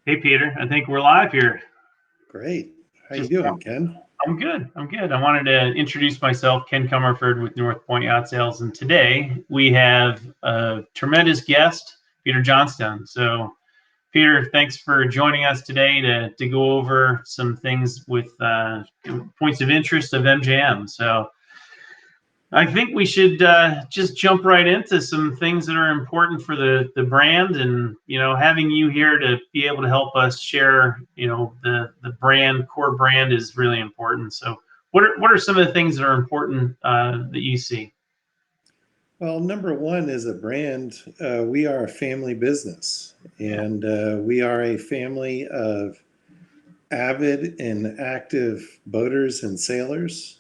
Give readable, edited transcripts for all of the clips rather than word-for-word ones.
Hey, Peter. I think we're live here. Great. How you Just, doing, Ken? I'm good. I'm good. I wanted to introduce myself, Ken Comerford with Point Yacht Sales, and today we have a tremendous guest, Peter Johnstone. So, Peter, thanks for joining us today to go over some things with points of interest of MJM. So, I think we should just jump right into some things that are important for the brand, and having you here to be able to help us share, the brand core brand is really important. So, what are some of the things that are important that you see? Well, number one is a brand. We are a family business, Yeah, and we are a family of avid and active boaters and sailors.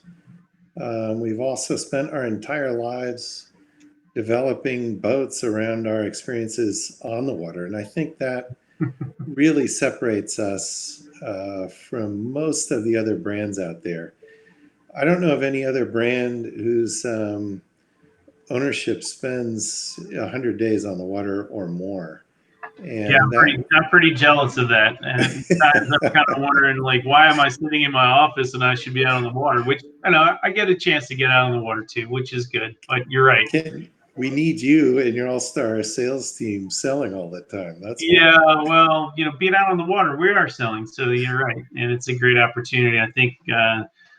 We've also spent our entire lives developing boats around our experiences on the water. And I think that really separates us from most of the other brands out there. I don't know of any other brand whose ownership spends 100 days on the water or more. yeah, And that, I'm pretty jealous of that. And sometimes I'm kind of wondering, like, why am I sitting in my office and I should be out on the water? Which I know I get a chance to get out on the water too, which is good. But you're right. Ken, we need you and your all-star sales team selling all the time. That's Yeah, why. well, being out on the water, we are selling. So you're right, and it's a great opportunity. I think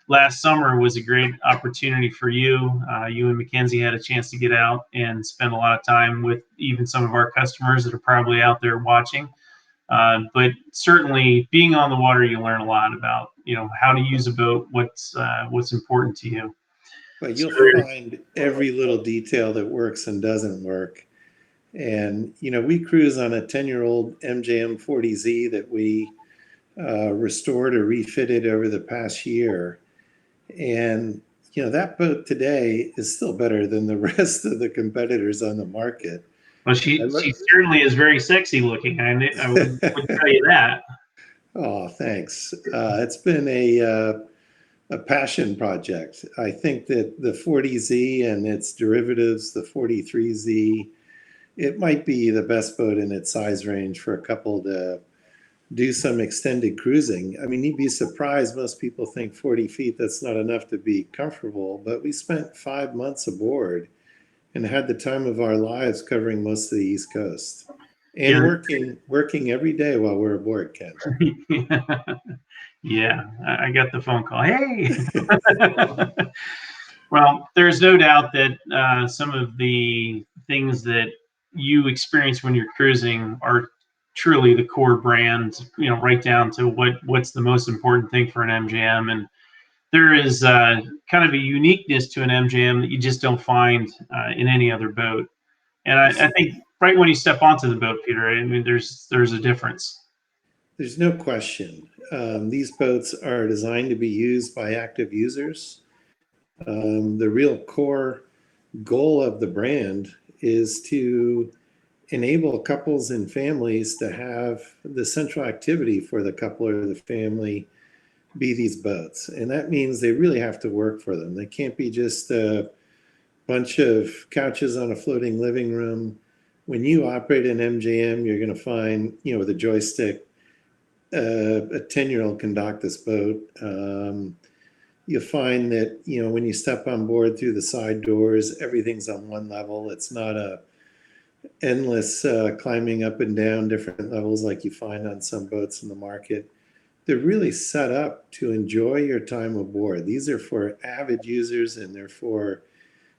last summer was a great opportunity for you. You and Mackenzie had a chance to get out and spend a lot of time with even some of our customers that are probably out there watching. But certainly, being on the water, you learn a lot about how to use a boat, what's important to you. But So you'll find every little detail that works and doesn't work. And, we cruise on a 10-year-old MJM 40Z that we restored or refitted over the past year. And, that boat today is still better than the rest of the competitors on the market. well, I she look. certainly is very sexy looking. I would tell you that. Oh, thanks. It's been a passion project. I think that the 40Z and its derivatives, the 43Z, it might be the best boat in its size range for a couple to do some extended cruising. I mean, you'd be surprised. Most people think 40 feet, that's not enough to be comfortable. But we spent 5 months aboard and had the time of our lives covering most of the East Coast and Yeah, working every day while we're aboard, Ken. yeah, I got the phone call. Hey, well, there's no doubt that some of the things that you experience when you're cruising are truly the core brand. Right down to what's the most important thing for an MGM, and there is kind of a uniqueness to an MGM that you just don't find in any other boat. And I There's, think right when you step onto the boat, Peter, I mean, there's a difference. there's no question. These boats are designed to be used by active users. The real core goal of the brand is to enable couples and families to have the central activity for the couple or the family be these boats. And that means they really have to work for them. They can't be just a bunch of couches on a floating living room. When you operate an MJM, you're going to find, with a joystick, a 10-year-old can dock this boat. You'll find that, when you step on board through the side doors, everything's on one level. It's not a endless climbing up and down different levels like you find on some boats in the market. They're really set up to enjoy your time aboard. These are for avid users and they're for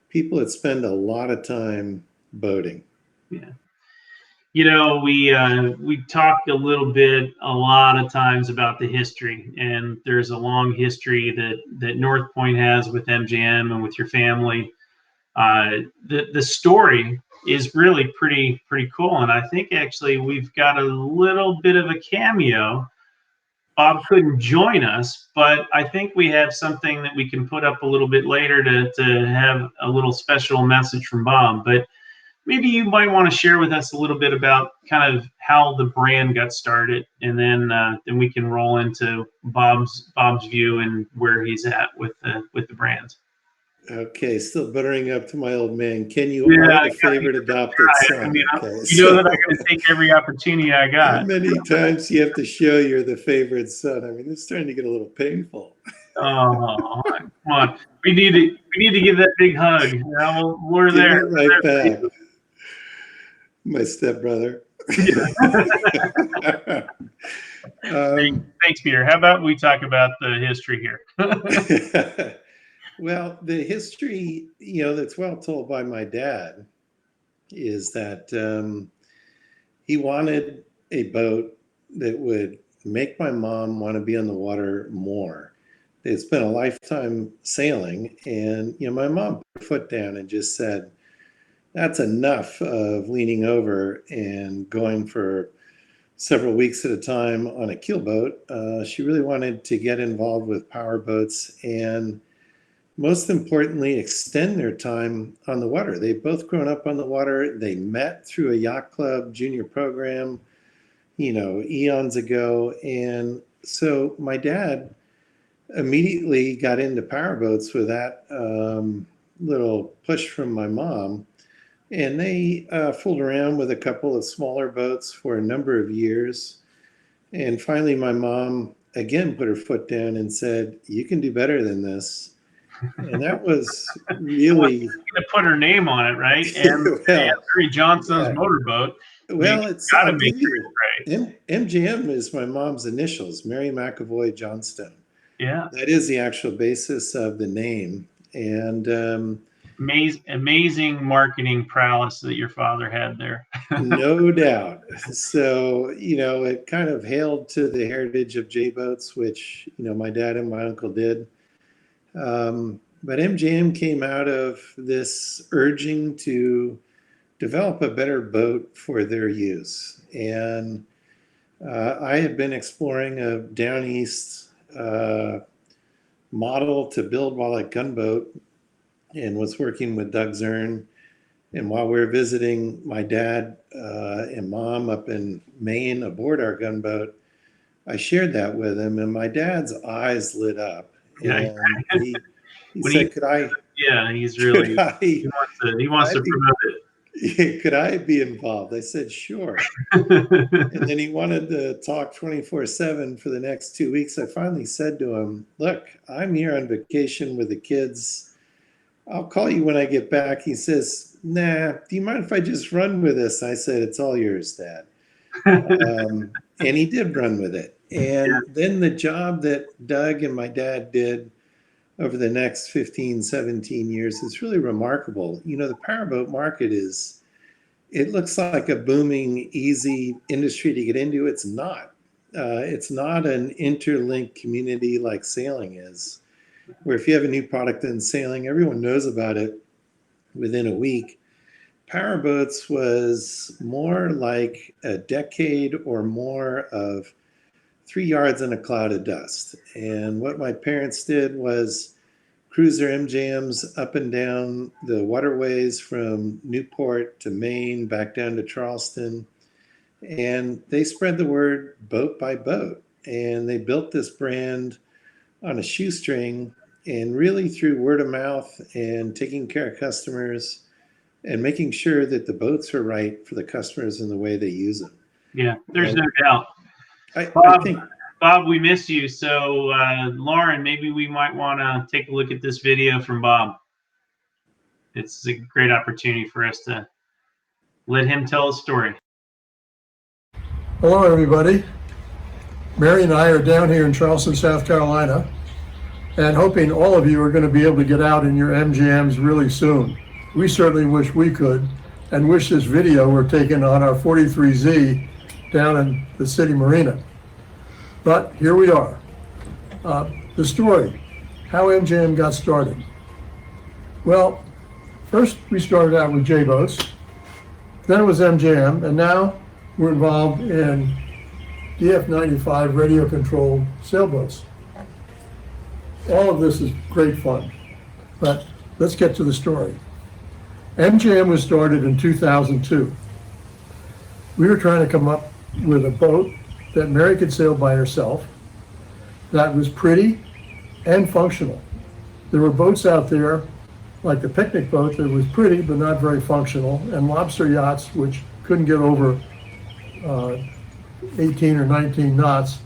people that spend a lot of time boating. Yeah. We talked a lot of times about the history, and there's a long history that North Point has with MGM and with your family. The story is really pretty cool, and I think actually we've got a little bit of a cameo. Bob couldn't join us, but I think we have something that we can put up a little bit later to have a little special message from Bob. But maybe you might want to share with us a little bit about kind of how the brand got started, and then we can roll into Bob's view and where he's at with the brand. Okay, still buttering up to my old man. Ken, you Yeah, are I the favorite adopted son. I mean, Okay, you know so that I'm going to take every opportunity I how got. many times do you have to show you're the favorite son? I mean, it's starting to get a little painful. Oh, come on. We need to give that big hug. You know, we're Give there. it right We're there back, my stepbrother. for you. Thanks, Peter. How about we talk about the history here? Well, the history, that's well told by my dad is that he wanted a boat that would make my mom want to be on the water more. They'd spent a lifetime sailing, and my mom put her foot down and just said, "That's enough of leaning over and going for several weeks at a time on a keelboat." She really wanted to get involved with power boats and, most importantly, extend their time on the water. They've both grown up on the water. They met through a yacht club junior program, eons ago. And so my dad immediately got into powerboats with that little push from my mom. And they fooled around with a couple of smaller boats for a number of years. And finally, my mom again put her foot down and said, "You can do better than this." And that was Well, really, she's going to put her name on it, right? And well, Mary Johnson's yeah. motorboat. I mean, Well, you got to I'll make give sure you, it's right. MJM is my mom's initials, Mary McAvoy Johnstone. Yeah. That is the actual basis of the name. And Amazing marketing prowess that your father had there. no doubt. So, it kind of hailed to the heritage of J boats, which, my dad and my uncle did. But MJM came out of this urging to develop a better boat for their use. And I had been exploring a down east model to build while at gunboat and was working with Doug Zern. And while we were visiting my dad and mom up in Maine aboard our gunboat, I shared that with him, and my dad's eyes lit up. Yeah. And he When said, "Could I? he's Could really, I? he Could wants I to be? promote Could I be involved?" I said, "Sure." it. And then he wanted to talk 24/7 for the next 2 weeks. I finally said to him, "Look, I'm here on vacation with the kids. I'll call you when I get back." He says, "Nah, do you mind if I just run with this?" I said, "It's all yours, Dad." And he did run with it. And then the job that Doug and my dad did over the next 15, 17 years is really remarkable. The powerboat market it looks like a booming, easy industry to get into. It's not. It's not an interlinked community like sailing is, where if you have a new product in sailing, everyone knows about it within a week. Powerboats was more like a decade or more of 3 yards in a cloud of dust. And what my parents did was cruiser MJMs up and down the waterways from Newport to Maine, back down to Charleston. And they spread the word boat by boat. And they built this brand on a shoestring, and really through word of mouth and taking care of customers and making sure that the boats are right for the customers in the way they use them. Yeah, there's And no doubt. I Bob, think, Bob, we miss you. So, Lauren, maybe we might want to take a look at this video from Bob. It's a great opportunity for us to let him tell his story. Hello, everybody. Mary and I are down here in Charleston, South Carolina, and hoping all of you are going to be able to get out in your MJMs really soon. We certainly wish we could, and wish this video were taken on our 43Z down in the city marina. But here we are. The story, how MJM got started. Well, first we started out with J-boats, then it was MJM, and now we're involved in DF-95 radio-controlled sailboats. All of this is great fun, but let's get to the story. MJM was started in 2002. We were trying to come up with a boat that Mary could sail by herself, that was pretty and functional. There were boats out there like the picnic boat that was pretty but not very functional, and lobster yachts, which couldn't get over 18 or 19 knots.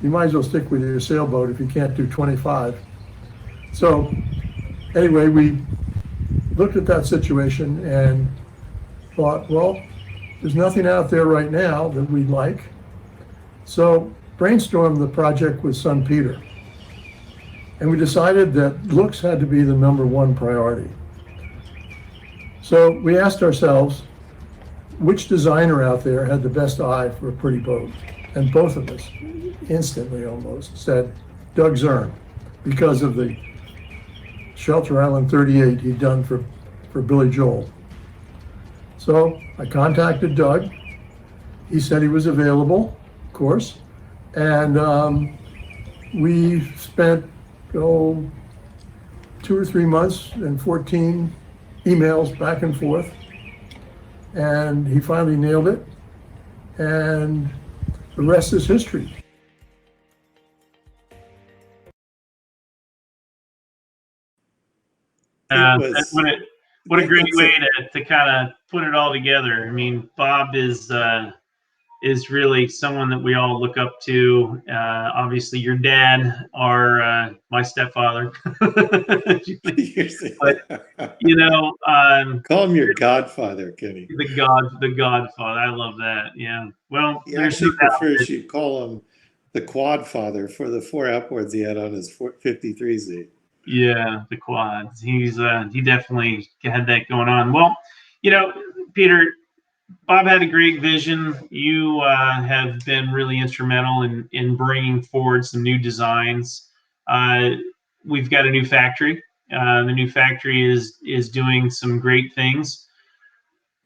You might as well stick with your sailboat if you can't do 25. So anyway, we looked at that situation and thought, well, there's nothing out there right now that we'd like. So brainstormed the project with son Peter. And we decided that looks had to be the #1 priority. So we asked ourselves, which designer out there had the best eye for a pretty boat? And both of us instantly almost said Doug Zern, because of the Shelter Island 38 he'd done for Billy Joel. So I contacted Doug. He said he was available, of course. And we spent 2 or 3 months and 14 emails back and forth. And he finally nailed it. And the rest is history. What a great way to kind of put it all together. I mean, Bob is really someone that we all look up to. Obviously, your dad, my stepfather. But, call him your godfather, Kenny. The Godfather. I love that. Yeah. Well, he actually prefers you call him the Quadfather for the 4 outboards he had on his 53Z. Yeah, the quads. He definitely had that going on. Well, Peter, Bob had a great vision. You have been really instrumental in bringing forward some new designs. We've got a new factory. The new factory is doing some great things.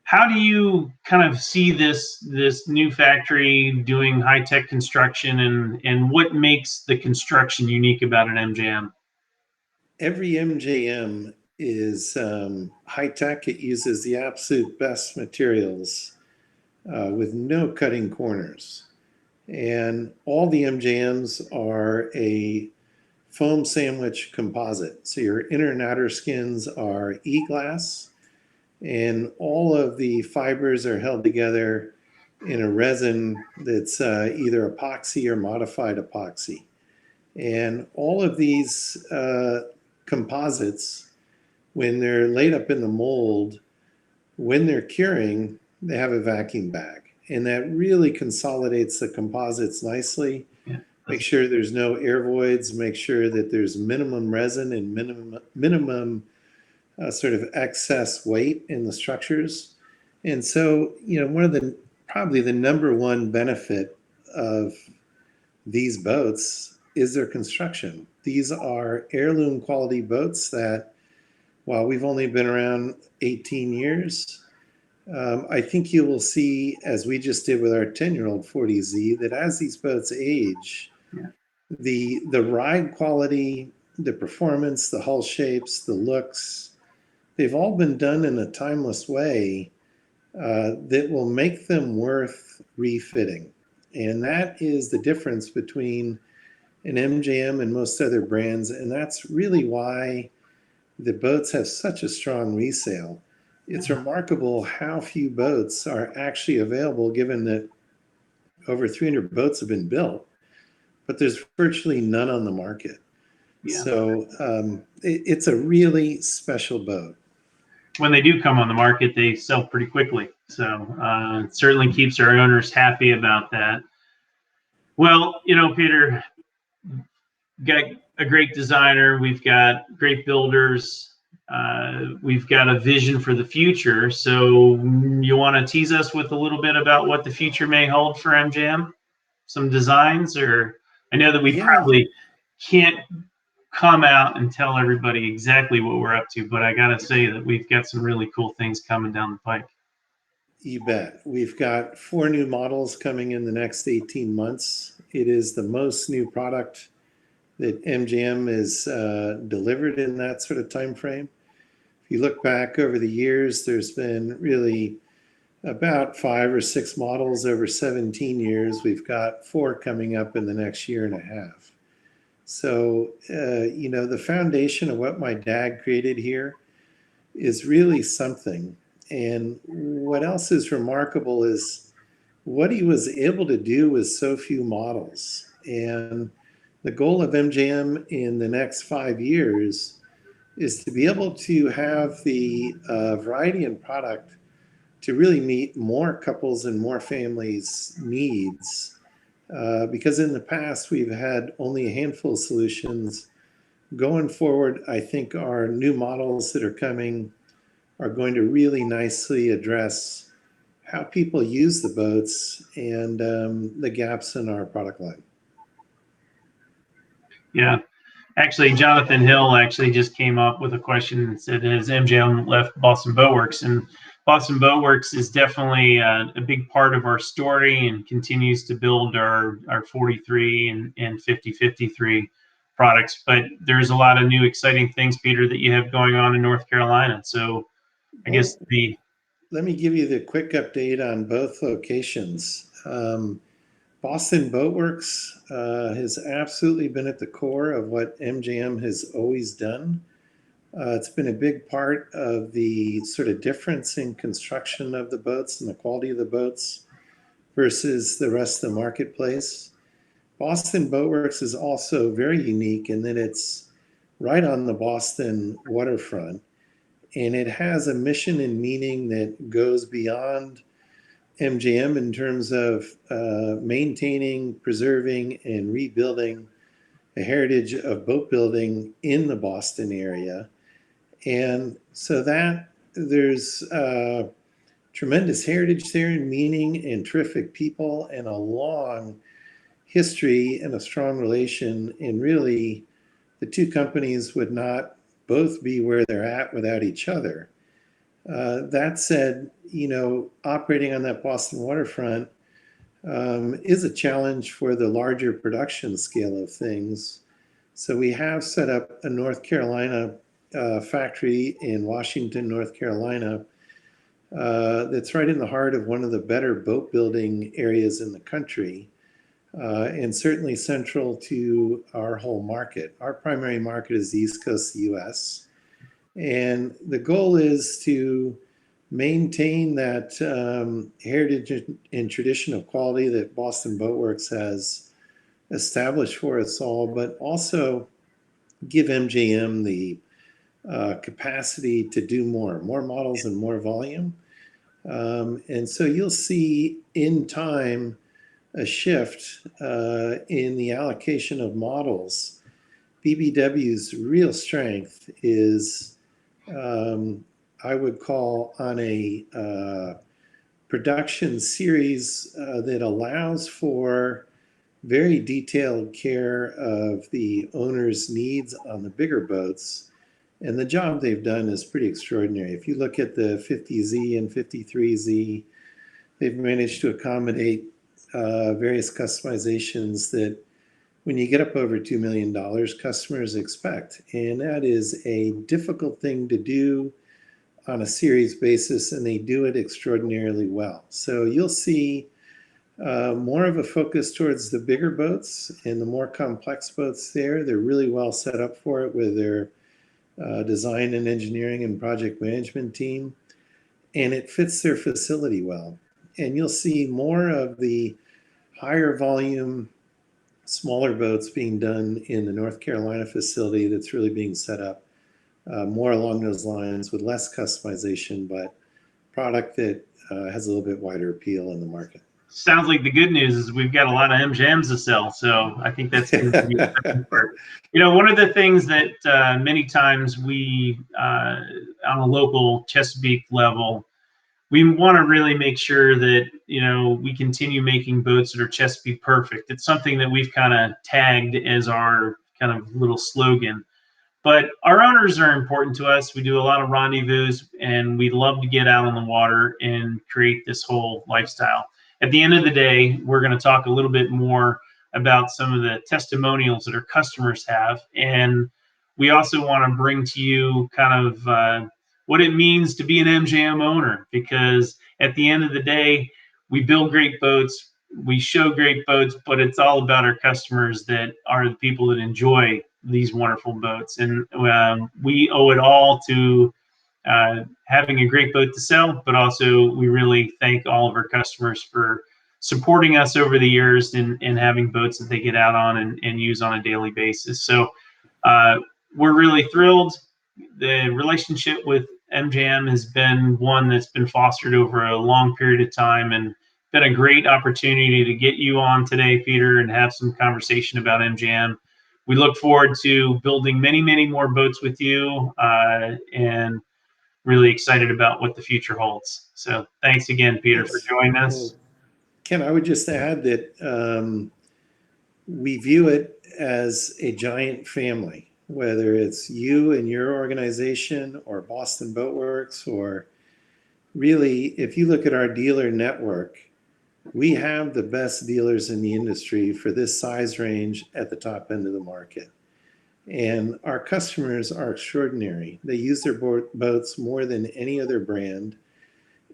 How do you kind of see this new factory doing high-tech construction, and what makes the construction unique about an MJM? Every MJM is high-tech. It uses the absolute best materials with no cutting corners. And all the MJMs are a foam sandwich composite. So your inner and outer skins are e-glass, and all of the fibers are held together in a resin that's either epoxy or modified epoxy. And all of these composites, when they're laid up in the mold, when they're curing, they have a vacuum bag. And that really consolidates the composites nicely. Yeah. Make sure there's no air voids, make sure that there's minimum resin and minimum sort of excess weight in the structures. And so, one of probably the #1 benefit of these boats is their construction. These are heirloom quality boats that, while we've only been around 18 years, I think you will see, as we just did with our 10-year-old 40Z, that as these boats age, the ride quality, the performance, the hull shapes, the looks, they've all been done in a timeless way that will make them worth refitting. And that is the difference between an MJM and most other brands. And that's really why the boats have such a strong resale. It's remarkable how few boats are actually available, given that over 300 boats have been built, but there's virtually none on the market. Yeah. So it's a really special boat. When they do come on the market, they sell pretty quickly. So it certainly keeps our owners happy about that. Well, Peter, got a great designer. We've got great builders. We've got a vision for the future. So you want to tease us with a little bit about what the future may hold for MJM? Some designs? Or I know that we probably can't come out and tell everybody exactly what we're up to, but I got to say that we've got some really cool things coming down the pike. You bet. We've got 4 new models coming in the next 18 months. It is the most new product that MJM is delivered in that sort of time frame. If you look back over the years, there's been really about 5 or 6 models over 17 years. We've got 4 coming up in the next year and a half. So, the foundation of what my dad created here is really something. And what else is remarkable is what he was able to do with so few models. And the goal of MJM in the next 5 years is to be able to have the variety in product to really meet more couples and more families' needs. Because in the past, we've had only a handful of solutions. Going forward, I think our new models that are coming are going to really nicely address how people use the boats and the gaps in our product line. Yeah. Actually, Jonathan Hill actually just came up with a question and said, has MJM left Boston Boat Works? And Boston Boat Works is definitely a big part of our story and continues to build our 43 and 5053 products. But there's a lot of new exciting things, Peter, that you have going on in North Carolina. So I guess let me give you the quick update on both locations. Boston Boat Works has absolutely been at the core of what MJM has always done. It's been a big part of the sort of difference in construction of the boats and the quality of the boats versus the rest of the marketplace. Boston Boat Works is also very unique in that it's right on the Boston waterfront, and it has a mission and meaning that goes beyond MJM in terms of maintaining, preserving, and rebuilding a heritage of boat building in the Boston area. And so that there's tremendous heritage there and meaning and terrific people and a long history and a strong relation. And really, the two companies would not both be where they're at without each other. That said, operating on that Boston waterfront is a challenge for the larger production scale of things. So we have set up a North Carolina factory in Washington, North Carolina, that's right in the heart of one of the better boat building areas in the country, and certainly central to our whole market. Our primary market is the East Coast of the US. And the goal is to maintain that heritage and tradition of quality that Boston Boat Works has established for us all, but also give MJM the capacity to do more models and more volume. And so you'll see in time a shift in the allocation of models. BBW's real strength is I would call on a production series that allows for very detailed care of the owner's needs on the bigger boats. And the job they've done is pretty extraordinary. If you look at the 50Z and 53Z, they've managed to accommodate various customizations that when you get up over $2 million, customers expect. And that is a difficult thing to do on a series basis, and they do it extraordinarily well. So you'll see more of a focus towards the bigger boats and the more complex boats there. They're really well set up for it with their design and engineering and project management team, and it fits their facility well. And you'll see more of the higher volume, smaller boats being done in the North Carolina facility that's really being set up more along those lines with less customization, but product that has a little bit wider appeal in the market. Sounds like the good news is we've got a lot of MJMs to sell, so I think that's going to be a part. One of the things that many times we, on a local Chesapeake level, we want to really make sure that we continue making boats that are Chesapeake perfect. It's something that we've kind of tagged as our kind of little slogan. But our owners are important to us. We do a lot of rendezvous, and we love to get out on the water and create this whole lifestyle. At the end of the day, we're going to talk a little bit more about some of the testimonials that our customers have. And we also want to bring to you kind of what it means to be an MJM owner, because at the end of the day, we build great boats, we show great boats, but it's all about our customers that are the people that enjoy these wonderful boats. And we owe it all to having a great boat to sell, but also we really thank all of our customers for supporting us over the years and having boats that they get out on and use on a daily basis. So we're really thrilled. The relationship with MJM has been one that's been fostered over a long period of time, and been a great opportunity to get you on today, Peter, and have some conversation about MJM. We look forward to building many, many more boats with you, and really excited about what the future holds. So thanks again, Peter, for Yes. joining us. Well, Ken, I would just add that we view it as a giant family, whether it's you and your organization or Boston Boat Works, or really, if you look at our dealer network, we have the best dealers in the industry for this size range at the top end of the market. And our customers are extraordinary. They use their boats more than any other brand,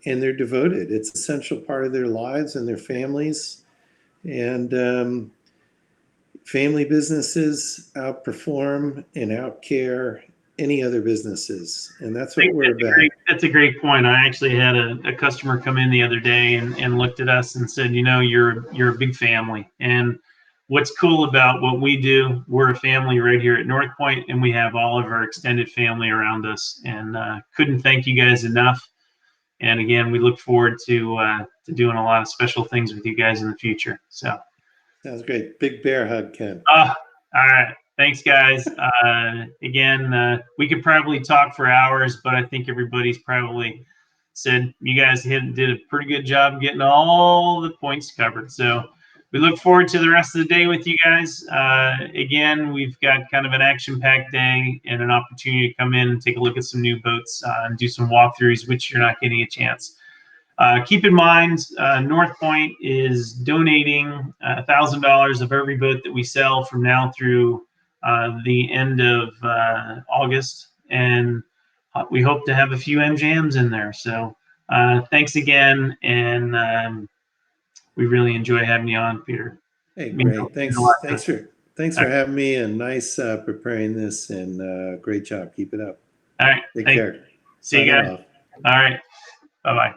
and they're devoted. It's an essential part of their lives and their families. And family businesses outperform and outcare any other businesses. And that's what we're about. That's a great point. I actually had a customer come in the other day and looked at us and said, you're a big family. And what's cool about what we do, we're a family right here at North Point, and we have all of our extended family around us. And couldn't thank you guys enough. And again, we look forward to doing a lot of special things with you guys in the future. So sounds great. Big bear hug, Ken. All right. Thanks, guys. Again, we could probably talk for hours, but I think everybody's probably said you guys did a pretty good job getting all the points covered. So we look forward to the rest of the day with you guys. Again, we've got kind of an action-packed day and an opportunity to come in and take a look at some new boats and do some walkthroughs, which you're not getting a chance. Keep in mind, North Point is donating $1,000 of every boat that we sell from now through the end of August, and we hope to have a few MJMs in there. So thanks again, and we really enjoy having you on, Peter. Hey, great. Thanks for having me, and nice preparing this, and great job. Keep it up. All right. Take care. See you guys. All right. Bye-bye.